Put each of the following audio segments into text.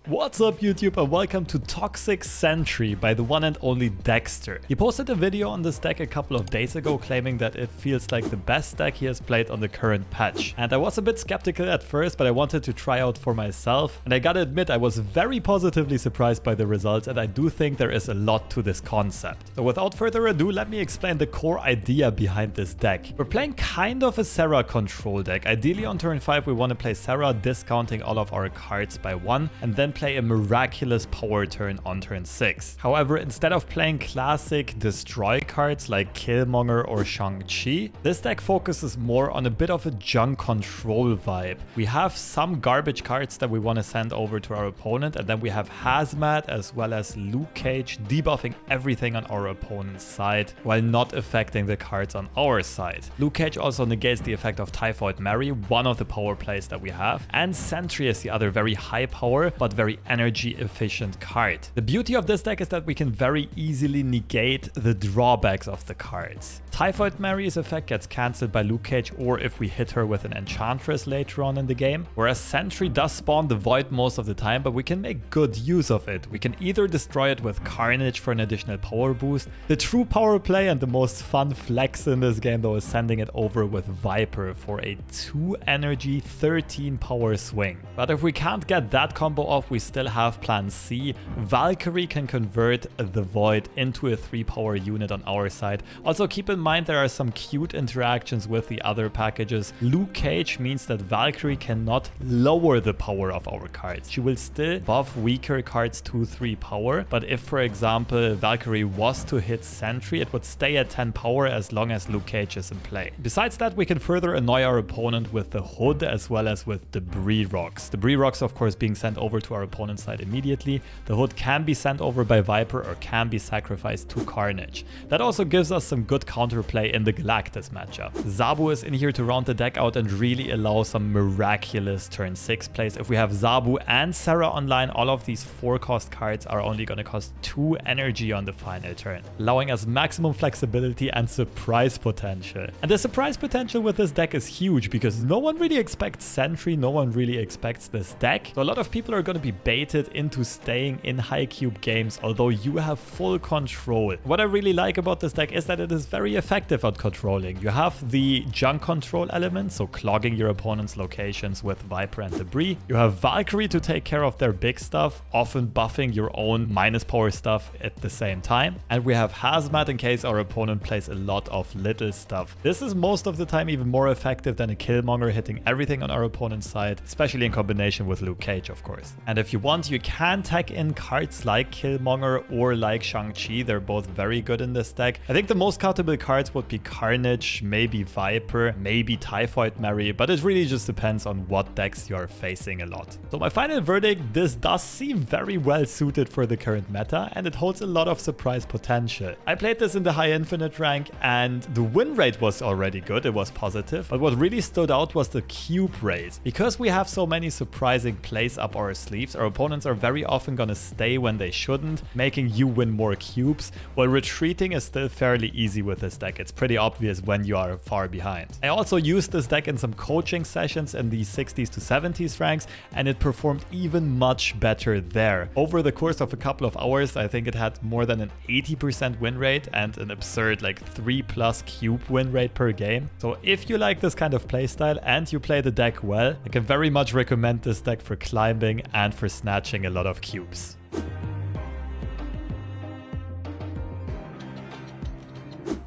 What's up YouTube and welcome to Toxic Sentry by the one and only Dekkster. He posted a video on this deck a couple of days ago claiming that it feels like the best deck he has played on the current patch. And I was a bit skeptical at first, but I wanted to try out for myself. And I gotta admit, I was very positively surprised by the results, and I do think there is a lot to this concept. So without further ado, let me explain the core idea behind this deck. We're playing kind of a Sera control deck. Ideally on turn 5 we want to play Sera, discounting all of our cards by 1, and then play a miraculous power turn on turn 6. However, instead of playing classic destroy cards like Killmonger or Shang-Chi, this deck focuses more on a bit of a junk control vibe. We have some garbage cards that we want to send over to our opponent, and then we have Hazmat as well as Luke Cage debuffing everything on our opponent's side while not affecting the cards on our side. Luke Cage also negates the effect of Typhoid Mary, one of the power plays that we have, and SENTRY is the other very high power but very energy efficient card. The beauty of this deck is that we can very easily negate the drawbacks of the cards. Typhoid Mary's effect gets cancelled by Luke Cage or if we hit her with an Enchantress later on in the game, whereas SENTRY does spawn the Void most of the time, but we can make good use of it. We can either destroy it with Carnage for an additional power boost. The true power play and the most fun flex in this game though is sending it over with Viper for a 2 energy 13 power swing. But if we can't get that combo off, we still have plan C. Valkyrie can convert the Void into a 3 power unit on our side. Also keep in mind there are some cute interactions with the other packages. Luke Cage means that Valkyrie cannot lower the power of our cards. She will still buff weaker cards to 3 power, but if for example Valkyrie was to hit SENTRY, it would stay at 10 power as long as Luke Cage is in play. Besides that, we can further annoy our opponent with the Hood as well as with Debris rocks. Debris rocks of course being sent over to our opponent's side immediately. The Hood can be sent over by Viper or can be sacrificed to Carnage. That also gives us some good counterplay in the Galactus matchup. Zabu is in here to round the deck out and really allow some miraculous turn 6 plays. If we have Zabu and Sera online, all of these 4 cost cards are only going to cost 2 energy on the final turn, allowing us maximum flexibility and surprise potential. And the surprise potential with this deck is huge because no one really expects SENTRY, no one really expects this deck. So a lot of people are going to be baited into staying in high cube games, although you have full control. What I really like about this deck is that it is very effective at controlling. You have the junk control element, so clogging your opponent's locations with Viper and Debris. You have Valkyrie to take care of their big stuff, often buffing your own minus power stuff at the same time. And we have Hazmat in case our opponent plays a lot of little stuff. This is most of the time even more effective than a Killmonger hitting everything on our opponent's side, especially in combination with Luke Cage, of course. And if you want, you can tag in cards like Killmonger or like Shang-Chi. They're both very good in this deck. I think the most countable cards would be Carnage, maybe Viper, maybe Typhoid Mary, but it really just depends on what decks you're facing a lot. So my final verdict, this does seem very well suited for the current meta and it holds a lot of surprise potential. I played this in the high infinite rank and the win rate was already good, it was positive, but what really stood out was the cube rate. Because we have so many surprising plays up our sleeves, our opponents are very often gonna stay when they shouldn't, making you win more cubes, while retreating is still fairly easy with this deck. It's pretty obvious when you are far behind. I also used this deck in some coaching sessions in the 60s to 70s ranks and it performed even much better there. Over the course of a couple of hours, I think it had more than an 80% win rate and an absurd like 3+ cube win rate per game. So if you like this kind of playstyle and you play the deck well, I can very much recommend this deck for climbing and for snatching a lot of cubes.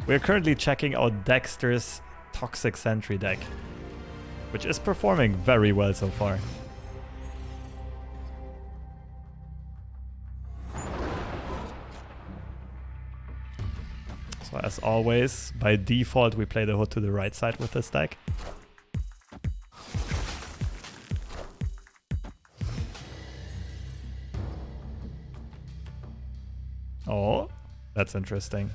We're currently checking out Dekkster's Toxic Sentry deck, which is performing very well so far. So as always, by default, we play the Hood to the right side with this deck. Oh, that's interesting.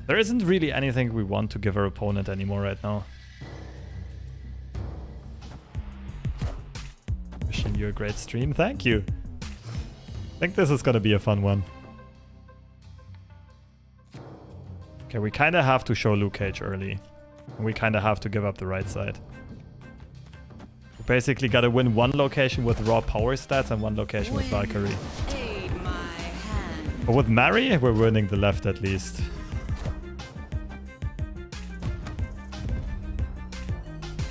There isn't really anything we want to give our opponent anymore right now. Wishing you a great stream. Thank you. I think this is gonna be a fun one. Okay, we kind of have to show Luke Cage early. And we kind of have to give up the right side. Basically gotta win one location with raw power stats and one location with Valkyrie. But with Mary, we're winning the left at least.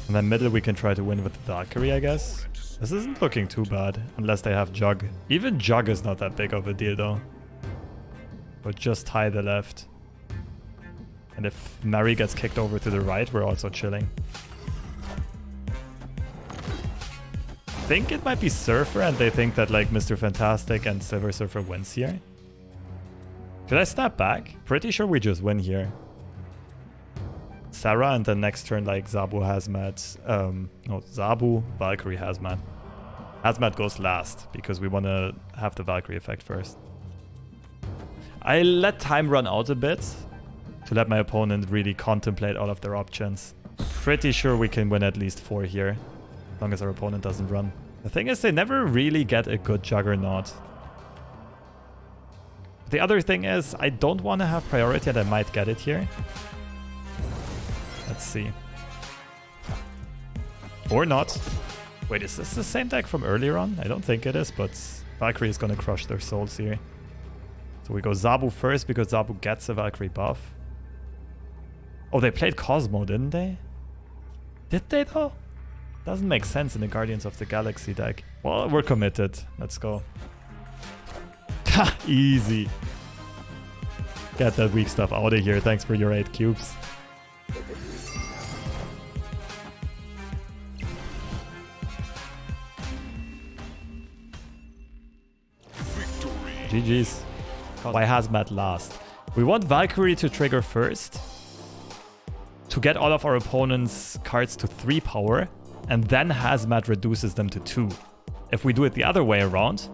And then middle we can try to win with Valkyrie, I guess. This isn't looking too bad, unless they have Jug. Even Jug is not that big of a deal though. We'll just tie the left. And if Mary gets kicked over to the right, we're also chilling. I think it might be Surfer and they think that like Mr. Fantastic and Silver Surfer wins here. Should I snap back? Pretty sure we just win here. Sera and then next turn like Zabu, Hazmat. No, Zabu, Valkyrie, Hazmat. Hazmat goes last because we want to have the Valkyrie effect first. I let time run out a bit to let my opponent really contemplate all of their options. Pretty sure we can win at least 4 here, as long as our opponent doesn't run. The thing is, they never really get a good Juggernaut. The other thing is, I don't want to have priority and I might get it here. Let's see. Or not. Wait, is this the same deck from earlier on? I don't think it is, but Valkyrie is going to crush their souls here. So we go Zabu first because Zabu gets a Valkyrie buff. Oh, they played Cosmo, didn't they? Did they though? Doesn't make sense in the Guardians of the Galaxy deck. Well, we're committed. Let's go. Ha! Easy. Get that weak stuff out of here. Thanks for your 8 cubes. GG's. Why Hazmat last? We want Valkyrie to trigger first to get all of our opponent's cards to 3 power, and then Hazmat reduces them to 2. If we do it the other way around,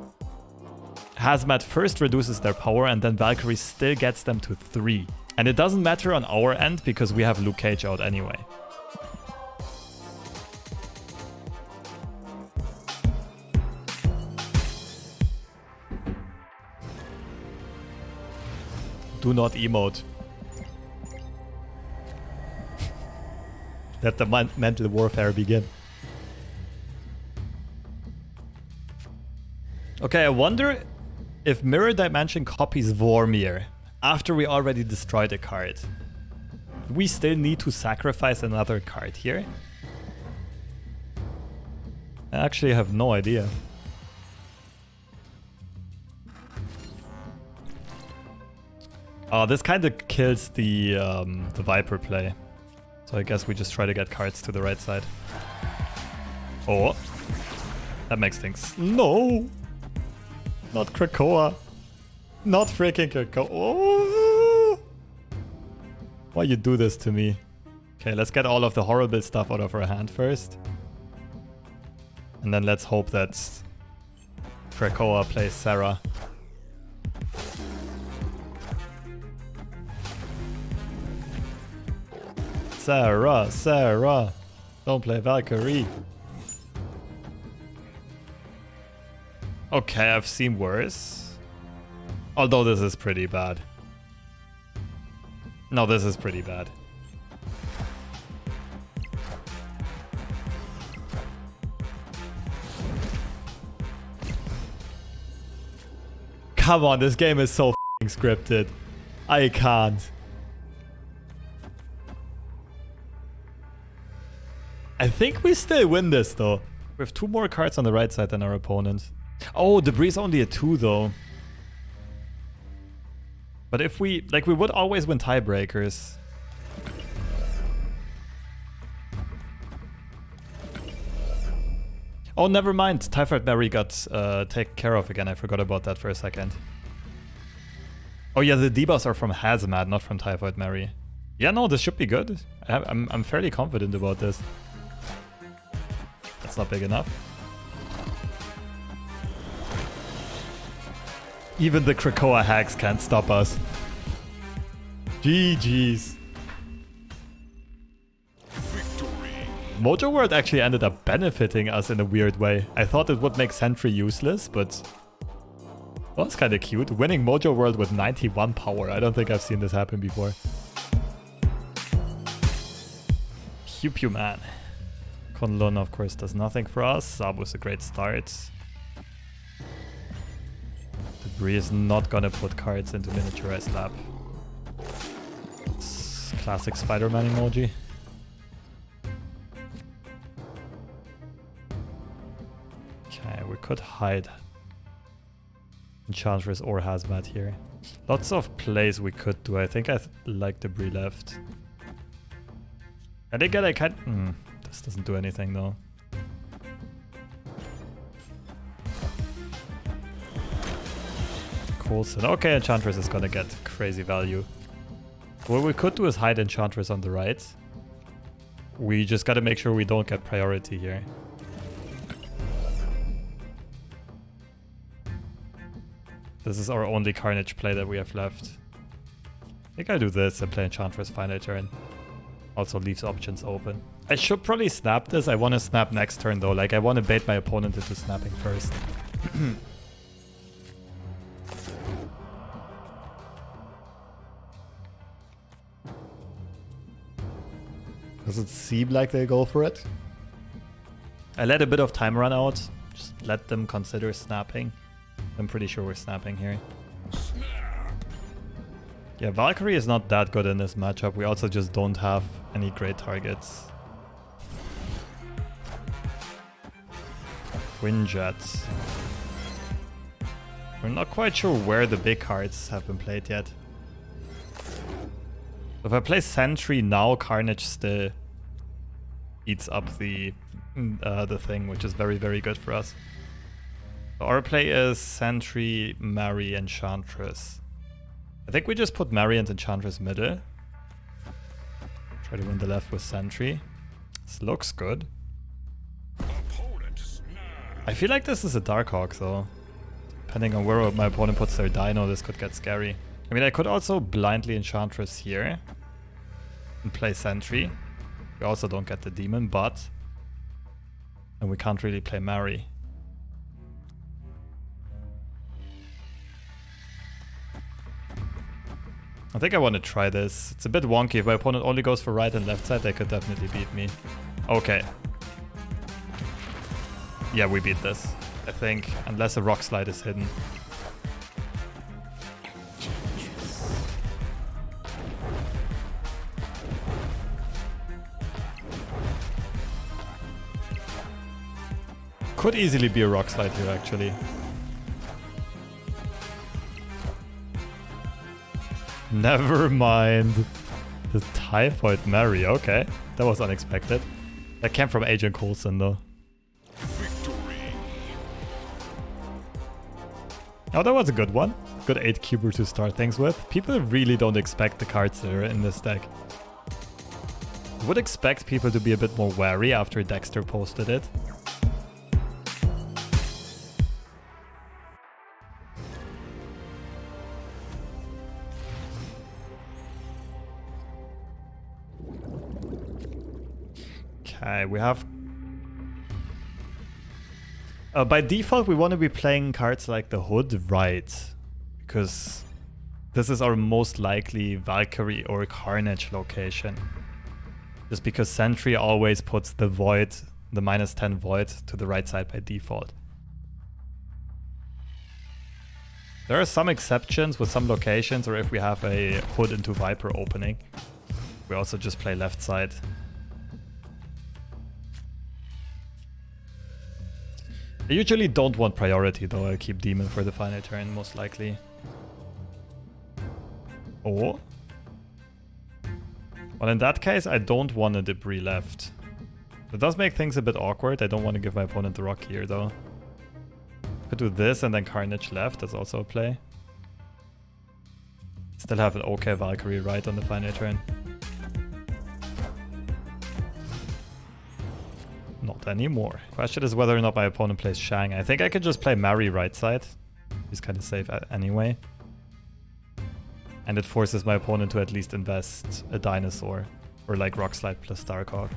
Hazmat first reduces their power and then Valkyrie still gets them to 3. And it doesn't matter on our end because we have Luke Cage out anyway. Do not emote. Let the mental warfare begin. Okay, I wonder if Mirror Dimension copies Vormir after we already destroyed a card. Do we still need to sacrifice another card here? I actually have no idea. Oh, this kind of kills the Viper play. So I guess we just try to get cards to the right side. Oh, that makes things... No! Not Krakoa. Not freaking Krakoa. Oh! Why you do this to me? Okay, let's get all of the horrible stuff out of our hand first. And then let's hope that Krakoa plays Sera. Sera. Don't play Valkyrie. Okay, I've seen worse. Although this is pretty bad. No, this is pretty bad. Come on, this game is so f***ing scripted. I can't. I think we still win this though. We have 2 more cards on the right side than our opponent. Oh, Debris is only a 2 though. But if we... like, we would always win tiebreakers. Oh, never mind. Typhoid Mary got taken care of again. I forgot about that for a second. Oh yeah, the debuffs are from Hazmat, not from Typhoid Mary. Yeah, no, this should be good. I'm fairly confident about this. That's not big enough. Even the Krakoa hacks can't stop us. GG's. Mojo World actually ended up benefiting us in a weird way. I thought it would make SENTRY useless, but... well, that's kind of cute. Winning Mojo World with 91 power. I don't think I've seen this happen before. Pew pew man. Kunlun, of course, does nothing for us. Zabu is a great start. Debrii is not gonna put cards into miniaturized lab. It's classic Spider-Man emoji. Okay, we could hide Enchantress or Hazmat here. Lots of plays we could do. I think I like Debrii left. I did get a kind. This doesn't do anything though. Coulson. Okay, Enchantress is gonna get crazy value. What we could do is hide Enchantress on the right. We just gotta make sure we don't get priority here. This is our only Carnage play that we have left. I think I'll do this and play Enchantress final turn. Also leaves options open. I should probably snap this. I want to snap next turn though. Like I want to bait my opponent into snapping first. Does it seem like they go for it? I let a bit of time run out. Just let them consider snapping. I'm pretty sure we're snapping here. Yeah, Valkyrie is not that good in this matchup. We also just don't have any great targets. Quinjet. We're not quite sure where the big cards have been played yet. If I play Sentry now, Carnage still eats up the thing, which is very, very good for us. Our play is Sentry, Mary, Enchantress. I think we just put Mary and Enchantress middle. Try to win the left with Sentry. This looks good. I feel like this is a Darkhawk though. Depending on where my opponent puts their dino, this could get scary. I mean, I could also blindly Enchantress here and play Sentry. We also don't get the demon, but... And we can't really play Mary. I think I want to try this. It's a bit wonky. If my opponent only goes for right and left side, they could definitely beat me. Okay. Yeah, we beat this, I think. Unless a rock slide is hidden. Could easily be a rock slide here, actually. Never mind. The Typhoid Mary, okay. That was unexpected. That came from Agent Coulson though. Victory. Oh, that was a good one. Good 8-cuber to start things with. People really don't expect the cards that are in this deck. I would expect people to be a bit more wary after Dekkster posted it. Okay, we have... by default, we want to be playing cards like the Hood right, because this is our most likely Valkyrie or Carnage location. Just because Sentry always puts the Void, the -10 Void, to the right side by default. There are some exceptions with some locations, or if we have a Hood into Viper opening, we also just play left side. I usually don't want priority though, I keep Demon for the final turn, most likely. Oh. Well, in that case, I don't want a Debrii left. It does make things a bit awkward. I don't want to give my opponent the rock here though. Could do this and then Carnage left, that's also a play. Still have an okay Valkyrie right on the final turn. Not anymore. Question is whether or not my opponent plays Shang. I think I could just play Mary right side. He's kind of safe anyway. And it forces my opponent to at least invest a dinosaur. Or like Rock Slide plus Darkhawk.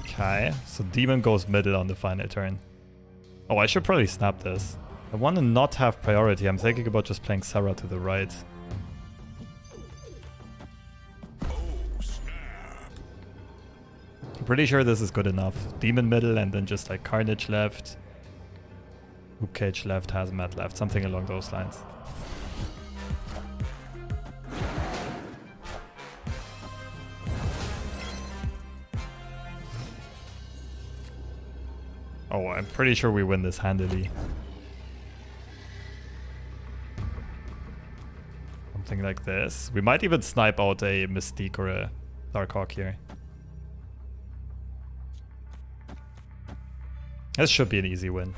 Okay, so Demon goes middle on the final turn. Oh, I should probably snap this. I want to not have priority. I'm thinking about just playing Sera to the right. I'm pretty sure this is good enough. Demon middle and then just like Carnage left. Luke Cage left, Hazmat left, something along those lines. Oh, I'm pretty sure we win this handily. Something like this. We might even snipe out a Mystique or a Darkhawk here. This should be an easy win.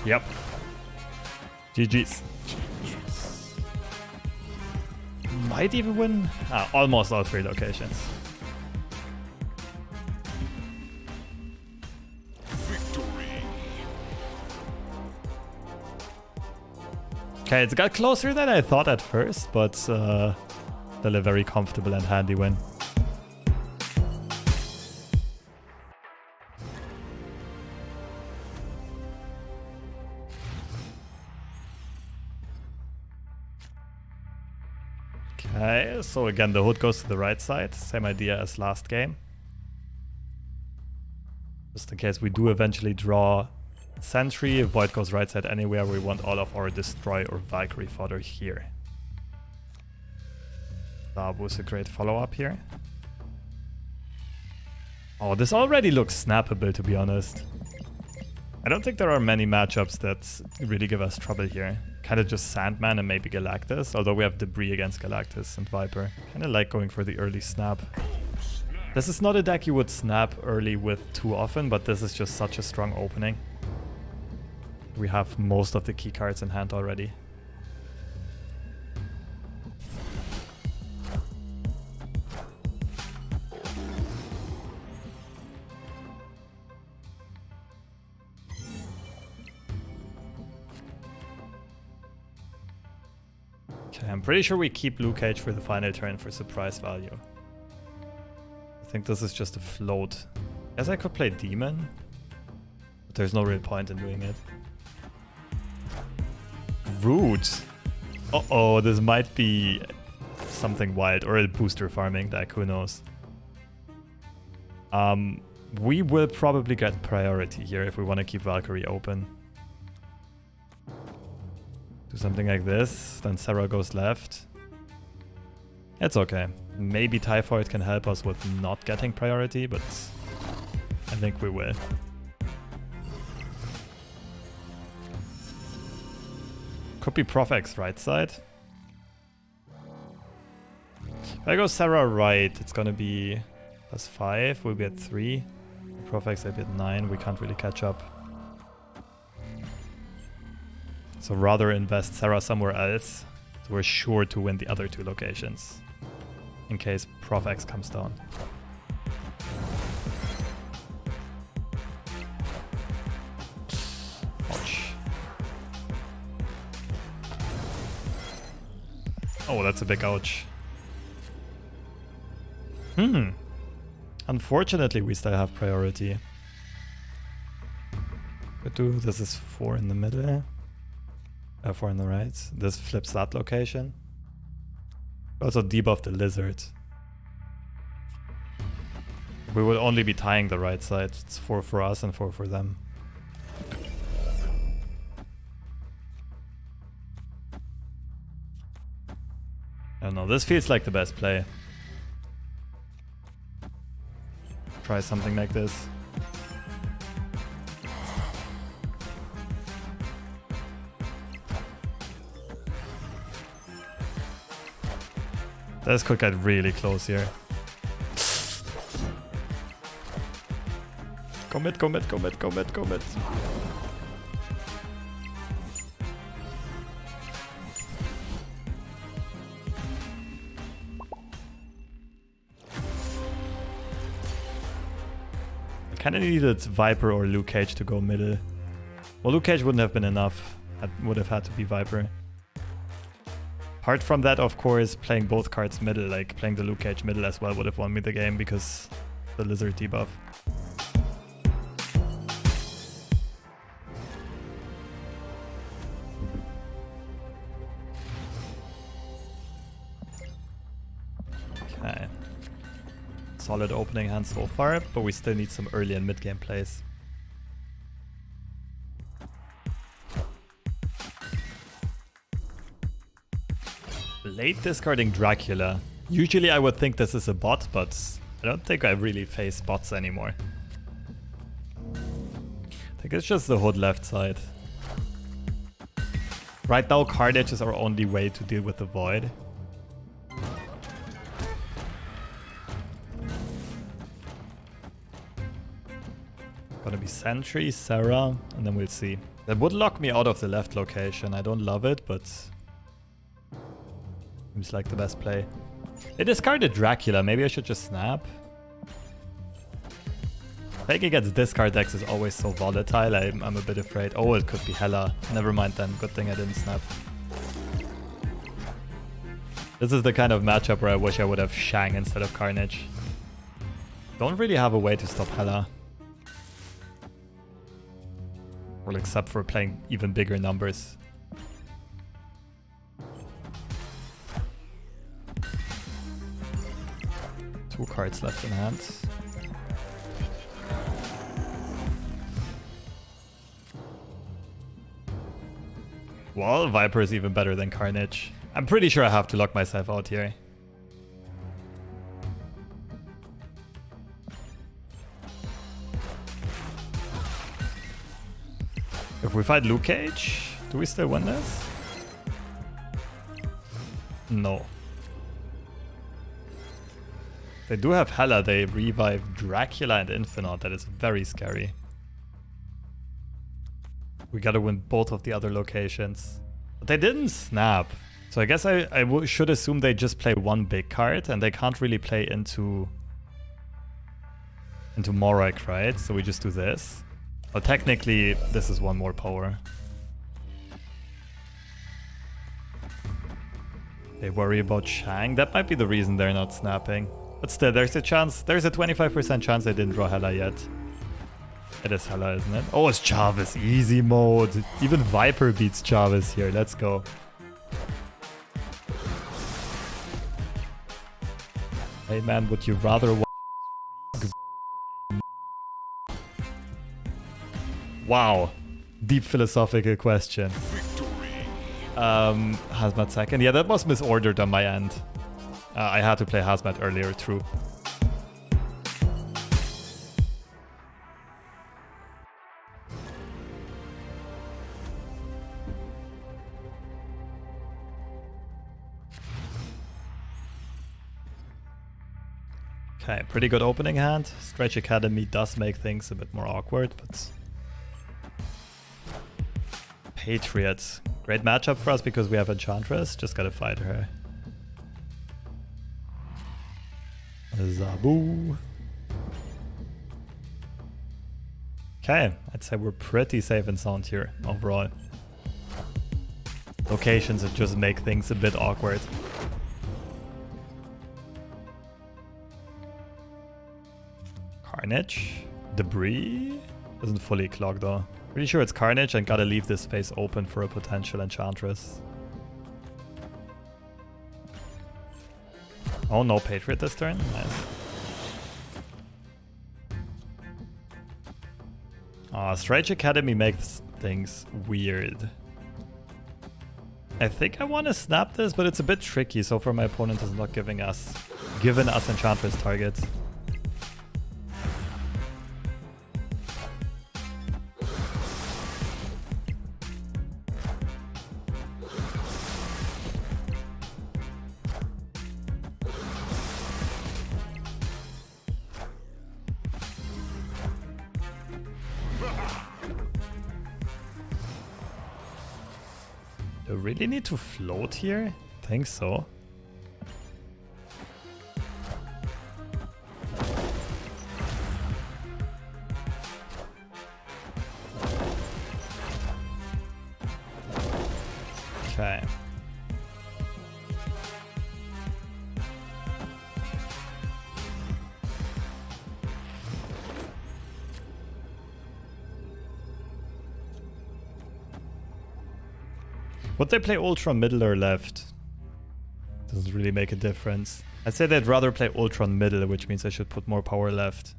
Yep. GG's. Might even win almost all 3 locations. Victory. Okay, it's got closer than I thought at first, but still a very comfortable and handy win. Okay, so again the hood goes to the right side, same idea as last game. Just in case we do eventually draw Sentry, if Void goes right side anywhere, we want all of our Destroy or Valkyrie fodder here. Zabu's a great follow-up here. Oh, this already looks snappable, to be honest. I don't think there are many matchups that really give us trouble here. Kind of just Sandman and maybe Galactus, although we have Debris against Galactus and Viper. Kind of like going for the early snap. This is not a deck you would snap early with too often, but this is just such a strong opening. We have most of the key cards in hand already. Okay, I'm pretty sure we keep Luke Cage for the final turn for surprise value. I think this is just a float. Guess I could play Demon, but there's no real point in doing it. Rude. Uh-oh, this might be something wild, or a booster farming deck, who knows. We will probably get priority here if we want to keep Valkyrie open. Do something like this, then Sera goes left. It's okay. Maybe Typhoid can help us with not getting priority, but I think we will. Could be Profx right side. If I go Sera right, it's gonna be +5, we'll be at 3. Profx a bit 9, we can't really catch up. So rather invest Sera somewhere else, so we're sure to win the other 2 locations, in case Profx comes down. Ouch. Oh, that's a big ouch. Unfortunately, we still have priority. This is 4 in the middle. 4 on the right. This flips that location. Also debuff the lizard. We will only be tying the right side. It's 4 for us and 4 for them. I don't know, this feels like the best play. Try something like this. This could get really close here. Commit, commit, commit, commit, commit. I kinda needed Viper or Luke Cage to go middle. Well, Luke Cage wouldn't have been enough. It would have had to be Viper. Apart from that, of course, playing both cards middle, like playing the Luke Cage middle as well, would have won me the game because the lizard debuff. Solid opening hand so far, but we still need some early and mid game plays. Late discarding Dracula. Usually I would think this is a bot, but I don't think I really face bots anymore. I think it's just the hood left side. Right now Carnage is our only way to deal with the void. Gonna be Sentry, Sera, and then we'll see. That would lock me out of the left location. I don't love it, but seems like the best play. They discarded Dracula. Maybe I should just snap. Playing against discard decks is always so volatile. I'm a bit afraid. Oh, it could be Hela. Never mind then. Good thing I didn't snap. This is the kind of matchup where I wish I would have Shang instead of Carnage. Don't really have a way to stop Hela. Well, except for playing even bigger numbers. Two cards left in hand. Well, Viper is even better than Carnage. I'm pretty sure I have to lock myself out here. If we fight Luke Cage, do we still win this? No. They do have Hela, they revive Dracula and Infinite. That is very scary. We gotta win both of the other locations. But they didn't snap. So I guess I should assume they just play one big card and they can't really play into Morag, right? So we just do this. Well, technically, this is one more power. They worry about Shang. That might be the reason they're not snapping. But still, there's a chance. There's a 25% chance they didn't draw Hela yet. It is Hela, isn't it? Oh, it's Chavez. Easy mode. Even Viper beats Chavez here. Let's go. Hey man, would you rather Wow. Deep philosophical question. Hazmat second. Yeah, that was misordered on my end. I had to play Hazmat earlier, true. Okay, pretty good opening hand. Stretch Academy does make things a bit more awkward, but... Patriots. Great matchup for us because we have Enchantress. Just gotta fight her. Zabu. Okay, I'd say we're pretty safe and sound here overall. Locations that just make things a bit awkward. Carnage. Debris. Doesn't fully clog though. Pretty sure it's Carnage and gotta leave this space open for a potential Enchantress. Oh, no Patriot this turn? Nice. Stretch Academy makes things weird. I think I want to snap this, but it's a bit tricky so far my opponent is not giving us Enchantress targets. Do I really need to float here? I think so. Okay. Would they play Ultra middle or left? Doesn't really make a difference. I'd say they'd rather play Ultron middle, which means I should put more power left.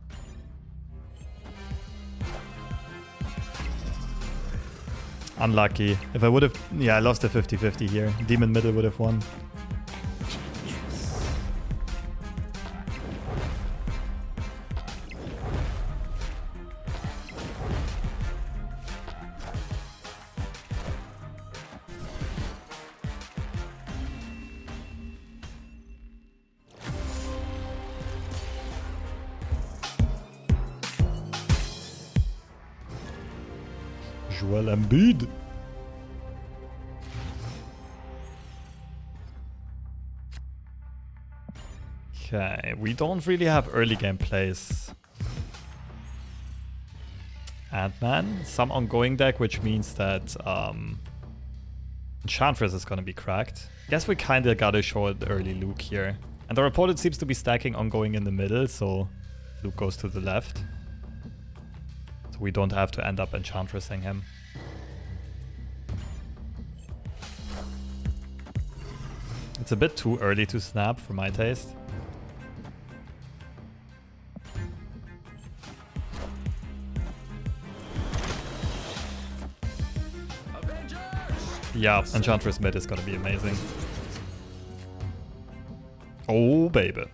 Unlucky. If I would have... Yeah, I lost the 50-50 here. Demon middle would have won. Joel Embiid. Okay, we don't really have early game plays. Ant-Man, some ongoing deck, which means that Enchantress is gonna be cracked. Guess we kinda gotta show an early Luke here. And our opponent seems to be stacking ongoing in the middle, so Luke goes to the left. So we don't have to end up Enchantressing him. It's a bit too early to snap for my taste. Yeah, Enchantress mid is gonna be amazing. Oh, baby.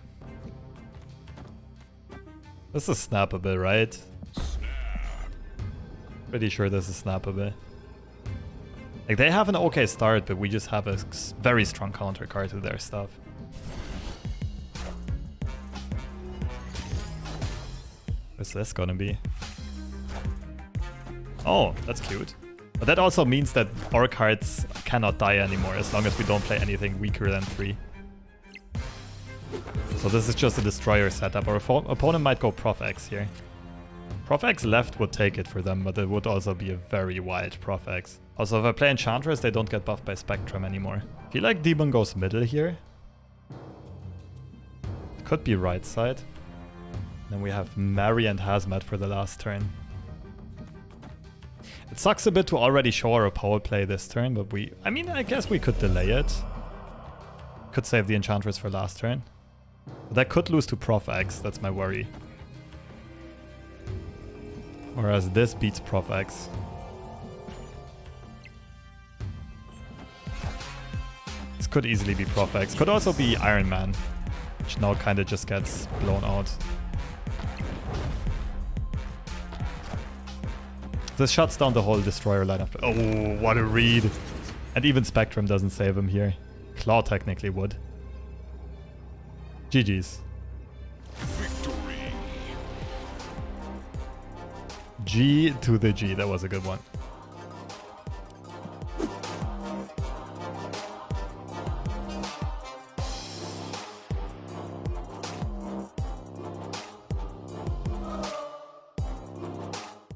This is snappable, right? Pretty sure this is snappable. Like, they have an okay start, but we just have a very strong counter card to their stuff. What's this gonna be? Oh, that's cute. But that also means that our cards cannot die anymore as long as we don't play anything weaker than 3. So this is just a destroyer setup. Our opponent might go Prof X here. Prof X left would take it for them, but it would also be a very wild Prof X. Also, if I play Enchantress, they don't get buffed by Spectrum anymore. I feel like Demon goes middle here. Could be right side. Then we have Mary and Hazmat for the last turn. It sucks a bit to already show our power play this turn, but I mean, I guess we could delay it. Could save the Enchantress for last turn. But I could lose to Prof X, that's my worry. Whereas this beats Prof X. This could easily be Prof X. Could also be Iron Man, which now kind of just gets blown out. This shuts down the whole Destroyer lineup. Oh, what a read. And even Spectrum doesn't save him here. Claw technically would. GG's. Victory. G to the G. That was a good one.